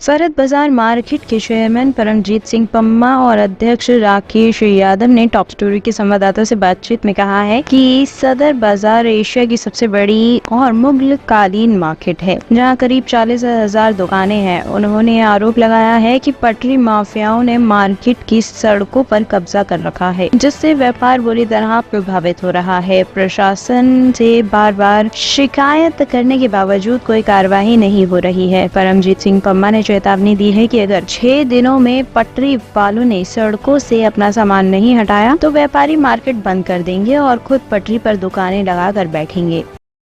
सरहद बाजार मार्केट के चेयरमैन परमजीत सिंह पम्मा और अध्यक्ष राकेश यादव ने टॉप स्टोरी के संवाददाता से बातचीत में कहा है कि सदर बाजार एशिया की सबसे बड़ी और मुगल कालीन मार्केट है, जहां करीब 40,000 दुकानें हैं। उन्होंने आरोप लगाया है कि पटरी माफियाओं ने मार्केट की सड़कों पर कब्जा कर रखा है, जिससे व्यापार बुरी तरह प्रभावित हो रहा है। प्रशासन से बार बार शिकायत करने के बावजूद कोई कार्रवाई नहीं हो रही है। परमजीत सिंह पम्मा ने चेतावनी दी है कि अगर 6 दिनों में पटरी वालों ने सड़कों से अपना सामान नहीं हटाया तो व्यापारी मार्केट बंद कर देंगे और खुद पटरी पर दुकानें लगाकर बैठेंगे।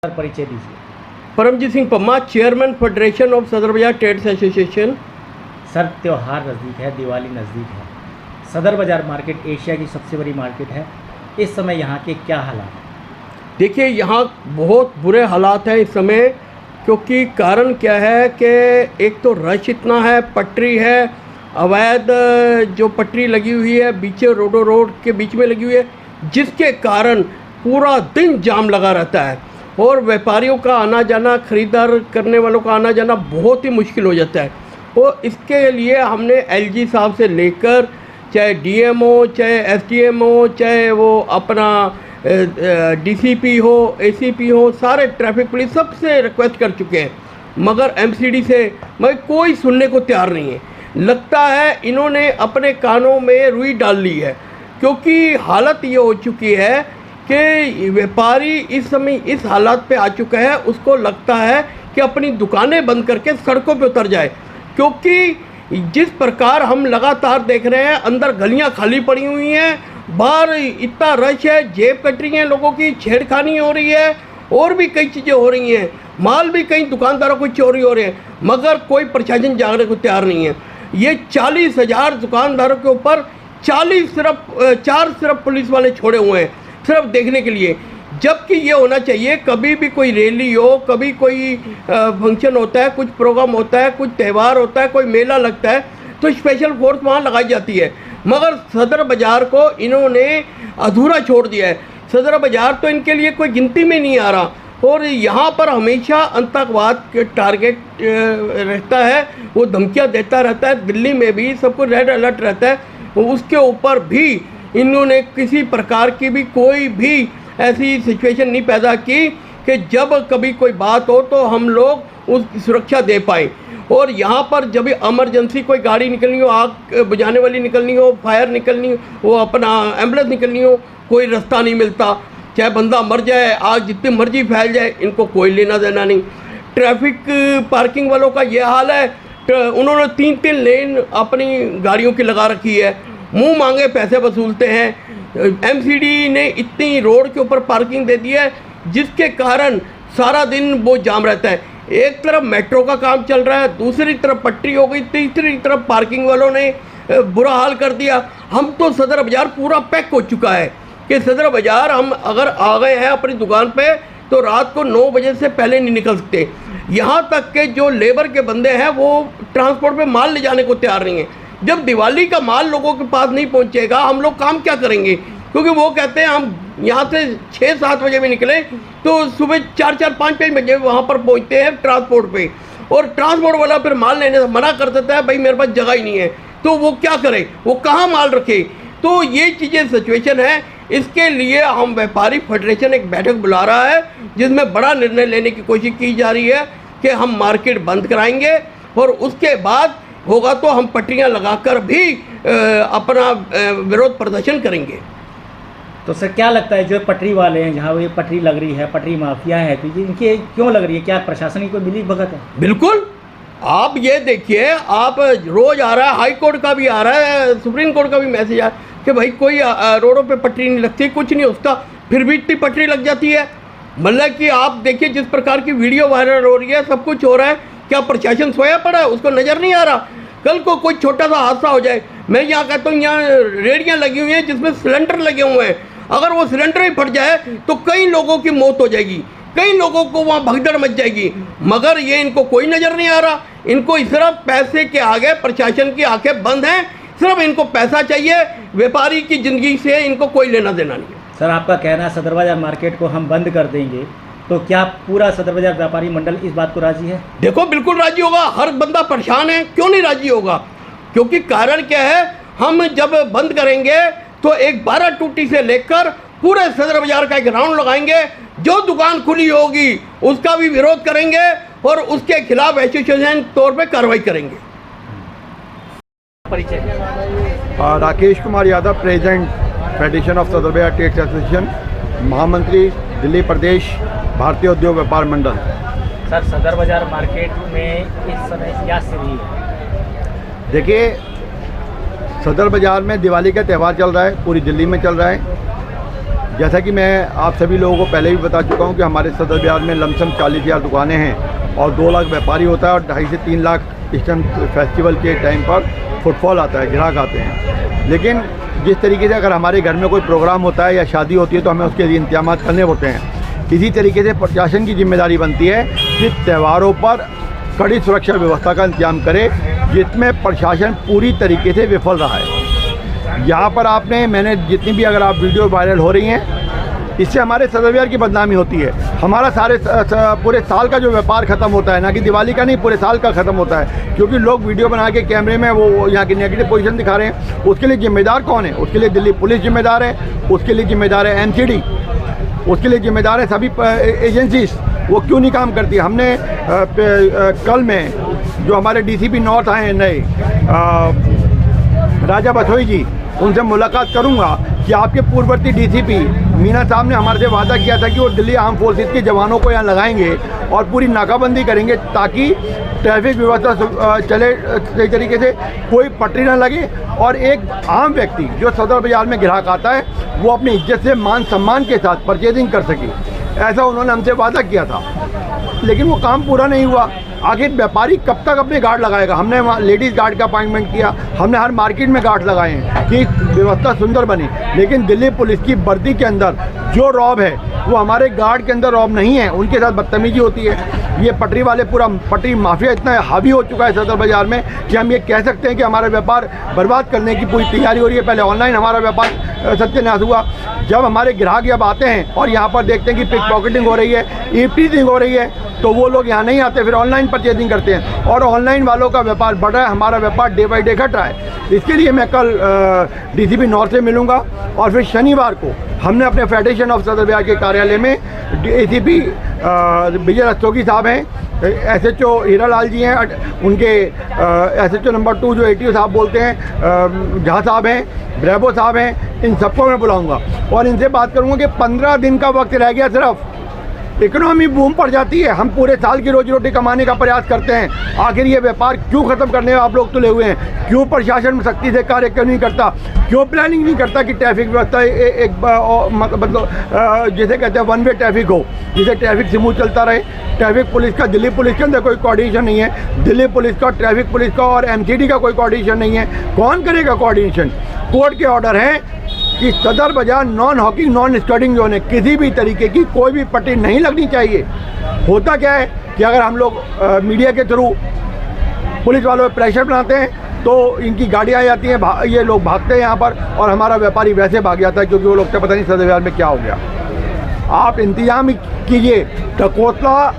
परिचय दीजिए। Paramjit Singh Pamma, chairman federation of Sadar Bazar trades association. Sir, त्योहार नज़दीक है, दिवाली नज़दीक है। सदर बाजार मार्केट एशिया की सबसे बड़ी मार्केट है। इस समय यहाँ के क्या हालात हैं? देखिए, यहाँ बहुत बुरे हालात हैं इस समय, क्योंकि कारण क्या है कि एक तो रश इतना है, पटरी है, अवैध जो पटरी लगी हुई है बीच रोड के बीच में लगी हुई है, जिसके कारण पूरा दिन जाम लगा रहता है और व्यापारियों का आना जाना, खरीदार करने वालों का आना जाना बहुत ही मुश्किल हो जाता है। और इसके लिए हमने एलजी साहब से लेकर चाहे डीएमओ, चाहे एसडीएमओ, चाहे वो अपना डीसीपी हो, एसीपी हो, सारे ट्रैफिक पुलिस सबसे रिक्वेस्ट कर चुके हैं, मगर एमसीडी से मगर कोई सुनने को तैयार नहीं है। लगता है इन्होंने अपने कानों में रुई डाल ली है, क्योंकि हालत ये हो चुकी है कि व्यापारी इस समय इस हालात पे आ चुका है, उसको लगता है कि अपनी दुकानें बंद करके सड़कों पे उतर जाए, क्योंकि जिस प्रकार हम लगातार देख रहे हैं अंदर गलियां खाली पड़ी हुई हैं, बाहर इतना रश है, जेब कट रही है लोगों की, छेड़खानी हो रही है और भी कई चीज़ें हो रही हैं, माल भी कई दुकानदारों को चोरी हो रहे हैं, मगर कोई प्रशासन जागने को तैयार नहीं है। ये 40,000 दुकानदारों के ऊपर 4 सिर्फ पुलिस वाले छोड़े हुए हैं सिर्फ देखने के लिए, जबकि ये होना चाहिए कभी भी कोई रैली हो, कभी कोई फंक्शन होता है, कुछ प्रोग्राम होता है, कुछ त्यौहार होता है, कोई मेला लगता है तो स्पेशल फोर्स वहाँ लगाई जाती है, मगर सदर बाज़ार को इन्होंने अधूरा छोड़ दिया है। सदर बाज़ार तो इनके लिए कोई गिनती में नहीं आ रहा और यहाँ पर हमेशा आतंकवाद के टारगेट रहता है, वो धमकियाँ देता रहता है। दिल्ली में भी सबको रेड अलर्ट रहता है, उसके ऊपर भी इन्होंने किसी प्रकार की भी कोई भी ऐसी सिचुएशन नहीं पैदा की कि जब कभी कोई बात हो तो हम लोग उसकी सुरक्षा दे पाएँ। और यहाँ पर जब इमरजेंसी कोई गाड़ी निकलनी हो, आग बुझाने वाली निकलनी हो, फायर निकलनी हो, वो अपना एम्बुलेंस निकलनी हो, कोई रास्ता नहीं मिलता, चाहे बंदा मर जाए, आग जितनी मर्जी फैल जाए, इनको कोई लेना देना नहीं। ट्रैफिक पार्किंग वालों का ये हाल है, उन्होंने 3-3 लेन अपनी गाड़ियों की लगा रखी है, मुंह मांगे पैसे वसूलते हैं। एमसीडी ने इतनी रोड के ऊपर पार्किंग दे दी है, जिसके कारण सारा दिन वो जाम रहता है। एक तरफ मेट्रो का काम चल रहा है, दूसरी तरफ पटरी हो गई, तीसरी तरफ पार्किंग वालों ने बुरा हाल कर दिया। हम तो सदर बाज़ार पूरा पैक हो चुका है कि सदर बाज़ार हम अगर आ गए हैं अपनी दुकान पे तो रात को 9 बजे से पहले नहीं निकल सकते। यहाँ तक के जो लेबर के बंदे हैं वो ट्रांसपोर्ट पे माल ले जाने को तैयार नहीं है। जब दिवाली का माल लोगों के पास नहीं पहुँचेगा हम लोग काम क्या करेंगे, क्योंकि वो कहते हैं हम यहाँ से 6-7 बजे में निकले तो सुबह 4-4, 5-5 बजे वहाँ पर पहुँचते हैं ट्रांसपोर्ट पे, और ट्रांसपोर्ट वाला फिर माल लेने से मना कर देता है, भाई मेरे पास जगह ही नहीं है, तो वो क्या करे, वो कहाँ माल रखे। तो ये चीज़ें सिचुएशन है। इसके लिए हम व्यापारी फेडरेशन एक बैठक बुला रहा है, जिसमें बड़ा निर्णय लेने की कोशिश की जा रही है कि हम मार्केट बंद कराएंगे और उसके बाद होगा तो हम पटरियाँ लगाकर भी अपना विरोध प्रदर्शन करेंगे। तो सर, क्या लगता है जो पटरी वाले हैं, जहाँ ये पटरी लग रही है, पटरी माफिया है, तो ये इनकी क्यों लग रही है? क्या प्रशासन की कोई मिली भगत है? बिल्कुल, आप ये देखिए, आप रोज़ आ रहा है, हाई कोर्ट का भी आ रहा है, सुप्रीम कोर्ट का भी मैसेज आया कि भाई कोई रोडों पे पटरी नहीं लगती, कुछ नहीं उसका, फिर भी इतनी पटरी लग जाती है। मतलब कि आप देखिए जिस प्रकार की वीडियो वायरल हो रही है, सब कुछ हो रहा है, क्या प्रशासन सोया पड़ा है? उसको नज़र नहीं आ रहा। कल को कोई छोटा सा हादसा हो जाए, मैं यहाँ कहता हूँ, यहाँ रेडियाँ लगी हुई हैं जिसमें सिलेंडर लगे हुए हैं, अगर वो सिलेंडर ही फट जाए तो कई लोगों की मौत हो जाएगी, कई लोगों को वहाँ भगदड़ मच जाएगी, मगर ये इनको कोई नज़र नहीं आ रहा। इनको सिर्फ पैसे के आगे प्रशासन की आंखें बंद हैं, सिर्फ इनको पैसा चाहिए, व्यापारी की ज़िंदगी से इनको कोई लेना देना नहीं है। सर, आपका कहना है सदर बाजार मार्केट को हम बंद कर देंगे, तो क्या पूरा सदर बाजार व्यापारी मंडल इस बात को राजी है? देखो बिल्कुल राजी होगा, हर बंदा परेशान है, क्यों नहीं राजी होगा? क्योंकि कारण क्या है, हम जब बंद करेंगे तो एक 12 टूटी से लेकर पूरे सदर बाजार का एक राउंड लगाएंगे, जो दुकान खुली होगी उसका भी विरोध करेंगे और उसके खिलाफ एसोसिएशन तौर पे कार्रवाई करेंगे। परिचय। Rakesh Kumar Yadav, president federation of Sadar बाजार ट्रेड एसोसिएशन, महामंत्री दिल्ली प्रदेश भारतीय उद्योग व्यापार मंडल। सर, सदर बाजार मार्केट में इस समय क्या स्थिति है? देखिए, सदर बाजार में दिवाली का त्यौहार चल रहा है, पूरी दिल्ली में चल रहा है। जैसा कि मैं आप सभी लोगों को पहले भी बता चुका हूं कि हमारे सदर बाजार में लमसम 40,000 दुकानें हैं और 2 लाख व्यापारी होता है और 2.5 से 3 लाख इस टाइम फेस्टिवल के टाइम पर फुटफॉल आता है, ग्राहक आते हैं। लेकिन जिस तरीके से अगर हमारे घर में कोई प्रोग्राम होता है या शादी होती है तो हमें उसके लिए इंतजाम करने होते हैं। इसी तरीके से प्रशासन की जिम्मेदारी बनती है कि त्योहारों पर कड़ी सुरक्षा व्यवस्था का इंतजाम करे, जिसमें प्रशासन पूरी तरीके से विफल रहा है। यहाँ पर मैंने जितनी भी अगर आप वीडियो वायरल हो रही हैं, इससे हमारे सदर बाजार की बदनामी होती है। हमारा पूरे साल का जो व्यापार ख़त्म होता है, ना कि दिवाली का नहीं, पूरे साल का ख़त्म होता है, क्योंकि लोग वीडियो बना के कैमरे में वो यहाँ की नेगेटिव पोजीशन दिखा रहे हैं। उसके लिए जिम्मेदार कौन है? उसके लिए दिल्ली पुलिस जिम्मेदार है, उसके लिए जिम्मेदार है MCD, उसके लिए जिम्मेदार है सभी एजेंसीज। वो क्यों नहीं काम करती? हमने कल में जो हमारे DCP नॉर्थ आए हैं नए, राजा बथोई जी, उनसे मुलाकात करूंगा कि आपके पूर्ववर्ती DCP मीना साहब ने हमारे से वादा किया था कि वो दिल्ली आर्म फोर्सेस के जवानों को यहाँ लगाएंगे और पूरी नाकाबंदी करेंगे ताकि ट्रैफिक व्यवस्था चले सही तरीके से, कोई पटरी ना लगे और एक आम व्यक्ति जो सदर बाजार में ग्राहक आता है वो अपनी इज्जत से मान सम्मान के साथ परचेजिंग कर सके। ऐसा उन्होंने हमसे वादा किया था, लेकिन वो काम पूरा नहीं हुआ। आखिर व्यापारी कब तक अपने गार्ड लगाएगा? हमने वहाँ लेडीज़ गार्ड का अपॉइंटमेंट किया, हमने हर मार्केट में गार्ड लगाए हैं कि व्यवस्था सुंदर बने, लेकिन दिल्ली पुलिस की वर्दी के अंदर जो रौब है वो हमारे गार्ड के अंदर रौब नहीं है, उनके साथ बदतमीजी होती है। ये पटरी वाले, पूरा पटरी माफिया इतना हावी हो चुका है सदर बाजार में कि हम ये कह सकते हैं कि हमारा व्यापार बर्बाद करने की पूरी तैयारी हो रही है। पहले ऑनलाइन हमारा व्यापार सत्यानाश हुआ, जब हमारे ग्राहक जब आते हैं और यहाँ पर देखते हैं कि पिक पॉकेटिंग हो रही है, ईवटीजिंग हो रही है, तो वो लोग यहाँ नहीं आते, फिर ऑनलाइन परचेजिंग करते हैं और ऑनलाइन वालों का व्यापार बढ़ रहा है, हमारा व्यापार डे बाई डे घट रहा है। इसके लिए मैं कल DCP नॉर्थ से मिलूँगा और फिर शनिवार को हमने अपने फेडरेशन ऑफ सदर बाजार के कार्यालय में ACP विजय रस्तोगी साहब हैं, SHO हीरालाल जी हैं, उनके SHO नंबर 2 जो ATO साहब बोलते हैं झा साहब हैं, ब्रेबो साहब हैं, इन सबको मैं बुलाऊंगा और इनसे बात करूंगा कि 15 दिन का वक्त रह गया, सिर्फ इकोनॉमी बूम पड़ जाती है, हम पूरे साल की रोजी रोटी कमाने का प्रयास करते हैं, आखिर ये व्यापार क्यों ख़त्म करने में आप लोग तुले हुए हैं? क्यों प्रशासन सख्ती से कार्य क्यों नहीं करता? क्यों प्लानिंग नहीं करता कि ट्रैफिक व्यवस्था मतलब जैसे कहते हैं वन वे ट्रैफिक हो, जिसे ट्रैफिक स्मूथ चलता रहे। ट्रैफिक पुलिस का, दिल्ली पुलिस के अंदर कोई कोऑर्डिनेशन नहीं है, दिल्ली पुलिस का, ट्रैफिक पुलिस का और MCD का कोई कोऑर्डिनेशन नहीं है। कौन करेगा कोऑर्डिनेशन? कोर्ट के ऑर्डर हैं कि सदर बाजार non Hawking non skirting zone है, किसी भी तरीके की कोई भी पट्टी नहीं लगनी चाहिए। होता क्या है कि अगर हम लोग मीडिया के थ्रू पुलिस वालों पर प्रेशर बनाते हैं तो इनकी गाड़ियाँ आ जाती हैं, ये लोग भागते हैं यहाँ पर और हमारा व्यापारी वैसे भाग जाता है, क्योंकि वो लोग तो पता नहीं सदर बाजार में क्या हो गया। आप इंतजाम कीजिए, टकोतला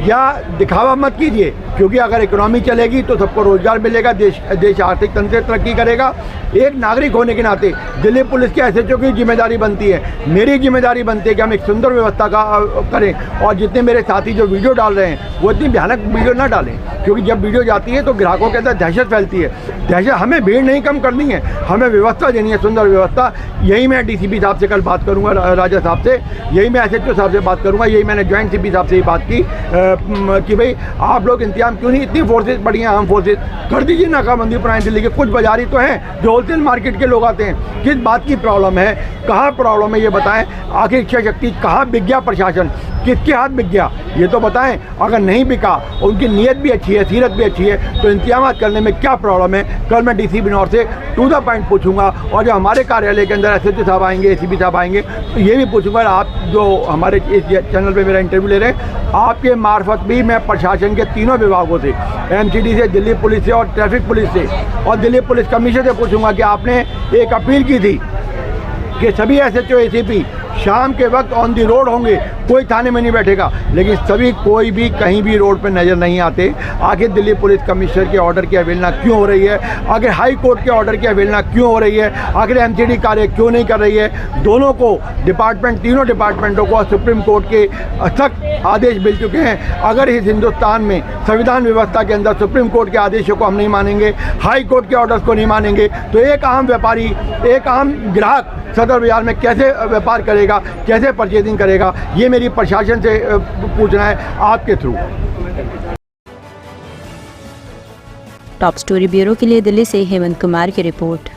या दिखावा मत कीजिए, क्योंकि अगर इकोनॉमी चलेगी तो सबको रोजगार मिलेगा, देश आर्थिक तंत्र से तरक्की करेगा। एक नागरिक होने के नाते दिल्ली पुलिस के SHO की जिम्मेदारी बनती है, मेरी जिम्मेदारी बनती है कि हम एक सुंदर व्यवस्था का करें। और जितने मेरे साथी जो वीडियो डाल रहे हैं वो इतनी भयानक वीडियो ना डालें, क्योंकि जब वीडियो जाती है तो ग्राहकों के अंदर दहशत फैलती है। दहशत, हमें भीड़ नहीं कम करनी है, हमें व्यवस्था देनी है, सुंदर व्यवस्था। यही मैं DCP साहब से कल बात करूँगा, राजा साहब से, यही मैं SHO साहब से बात करूँगा, यही मैंने जॉइंट CP साहब से ही बात की कि भाई आप लोग इंतजाम क्यों नहीं, इतनी फोर्सेज पड़ी हैं, आर्म फोर्सेज कर दीजिए नाकाबंदी पुरानी दिल्ली के। कुछ बाजारी तो हैं जो होलसेल मार्केट के लोग आते हैं, किस बात की प्रॉब्लम है, कहाँ प्रॉब्लम है ये बताएं। आखिर इच्छा शक्ति कहाँ बिक गया, प्रशासन किसके हाथ बिक गया ये तो बताएं। अगर नहीं बिका, उनकी नीयत भी अच्छी है, सीरत भी अच्छी है, तो इंतजाम करने में क्या प्रॉब्लम है? कल मैं DCP नॉर्थ से टू द पॉइंट पूछूंगा और जब हमारे कार्यालय के अंदर SHO साहब आएंगे, ACP साहब आएंगे, तो ये भी पूछूंगा, आप जो हमारे इस चैनल पर मेरा इंटरव्यू ले रहे हैं, आपके मार्फत भी मैं प्रशासन के तीनों विभागों से, MCD से, दिल्ली पुलिस से और ट्रैफिक पुलिस से और दिल्ली पुलिस कमिश्नर से पूछूंगा कि आपने एक अपील की थी कि सभी SHO ACP शाम के वक्त ऑन दी रोड होंगे, कोई थाने में नहीं बैठेगा, लेकिन सभी कोई भी कहीं भी रोड पर नज़र नहीं आते। आखिर दिल्ली पुलिस कमिश्नर के ऑर्डर की अवहेलना क्यों हो रही है? आखिर हाई कोर्ट के ऑर्डर की अवहेलना क्यों हो रही है? आखिर एमसीडी कार्य क्यों नहीं कर रही है? दोनों को डिपार्टमेंट, तीनों डिपार्टमेंटों को सुप्रीम कोर्ट के सख्त आदेश मिल चुके हैं। अगर इस हिंदुस्तान में संविधान व्यवस्था के अंदर सुप्रीम कोर्ट के आदेशों को हम नहीं मानेंगे, हाई कोर्ट के ऑर्डर्स को नहीं मानेंगे, तो एक आम व्यापारी, एक आम ग्राहक सदर बाजार में कैसे व्यापार करेगा, कैसे परचेजिंग करेगा? ये मेरी प्रशासन से पूछना है आपके थ्रू। टॉप स्टोरी ब्यूरो के लिए दिल्ली से हेमंत कुमार की रिपोर्ट।